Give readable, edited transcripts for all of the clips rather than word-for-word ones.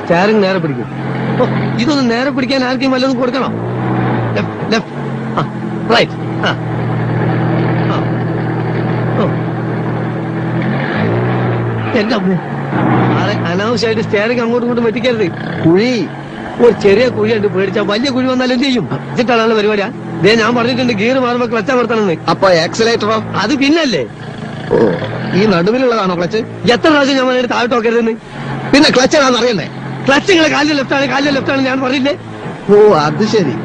Steering നേരെ പിടിക്കും. ഓ, ഇതൊന്ന് നേരെ പിടിക്കാൻ ആർക്കും വല്ലതും കൊടുക്കണോ? റൈറ്റ്. എന്റെ അമ്മ, അനാവശ്യമായിട്ട് സ്റ്റാറിങ് അങ്ങോട്ടും ഇങ്ങോട്ടും വെട്ടിക്കരുത്. കുഴി ഒരു ചെറിയ കുഴി ഉണ്ട്, പേടിച്ചാ വലിയ കുഴി വന്നാൽ എന്ത് ചെയ്യും? വെച്ചിട്ടാണ് പരിപാടിയാ. ദേ ഞാൻ പറഞ്ഞിട്ടുണ്ട് ഗിയർ മാറുമ്പോ ക്ലച്ച് അമർത്തണമെന്ന്. അപ്പൊ ആക്സിലേറ്ററോ? അത് പിന്നല്ലേ. ഓ, ഈ നടുവിലുള്ളതാണോ ക്ലച്ച്? എത്ര പ്രാവശ്യം ഞാൻ പറഞ്ഞിട്ട് താഴോട്ട് നോക്കരുതെന്ന്. പിന്നെ ക്ലച്ച് ഏതാണെന്ന് അറിയണ്ടേ? ക്ലച്ച് നിങ്ങളെ കാലിൽ ലെഫ്റ്റ് ആണ് ഞാൻ പറഞ്ഞില്ലേ. ഓ, അത് ശരി.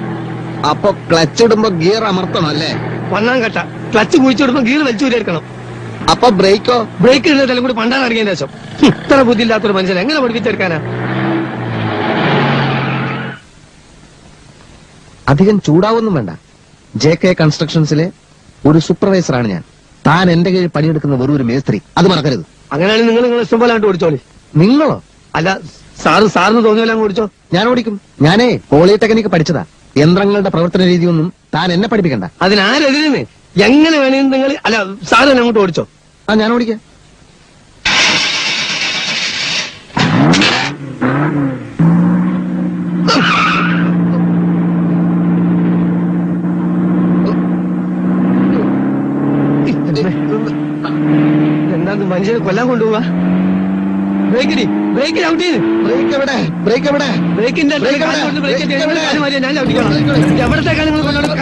അപ്പൊ ക്ലച്ച് ഇടുമ്പോ ഗിയർ അമർത്തണം അല്ലേ? ഒന്നാം ഘട്ട ക്ലച്ച് കുഴിച്ചിടുമ്പോ ഗിയർ വലിച്ചൂരെടുക്കണം. അപ്പൊ ബ്രേക്കോ? ബ്രേക്ക് ഇടുന്നതെല്ലാം കൂടി പണ്ടാൻ ഇറങ്ങിയ ശേഷം. ഇത്ര ബുദ്ധിയില്ലാത്തൊരു മനുഷ്യൻ എങ്ങനെ പഠിപ്പിച്ചെടുക്കാനാ? അധികം ചൂടാവൊന്നും വേണ്ട. JK കൺസ്ട്രക്ഷൻസിലെ ഒരു സൂപ്പർവൈസറാണ് ഞാൻ. താൻ എന്റെ കീഴിൽ പണിയെടുക്കുന്ന വെറും ഒരു മേസ്ത്രി, അത് മറക്കരുത്. അങ്ങനെയാണെങ്കിൽ നിങ്ങൾ ഇഷ്ടം പോലെ ആയിട്ട് ഓടിച്ചോളി. നിങ്ങളോ? അല്ല, സാറിന് തോന്നിയല്ല ഓടിച്ചോ. ഞാൻ ഓടിക്കും. ഞാനേ പോളിടെക്നിക് പഠിച്ചതാ. യന്ത്രങ്ങളുടെ പ്രവർത്തന രീതിയൊന്നും താൻ എന്നെ പഠിപ്പിക്കണ്ട. അതിനാരെതിരെന്ന് എങ്ങനെ വേണമെങ്കിൽ നിങ്ങൾ അല്ല സാറ് തന്നെ അങ്ങോട്ട് ഓടിച്ചോ. ഞാൻ ഓടിക്കാം. എന്താ മനുഷ്യനെ കൊല്ലാൻ കൊണ്ടുപോവാ? ബ്രേക്ക് ഔട്ട് ചെയ്ത് ബ്രേക്കിന്റെ ഞാൻ ചവിട്ടിക്കണം. എവിടത്തേക്കാണ് നിങ്ങൾ കൊണ്ടുപോകുന്നത്?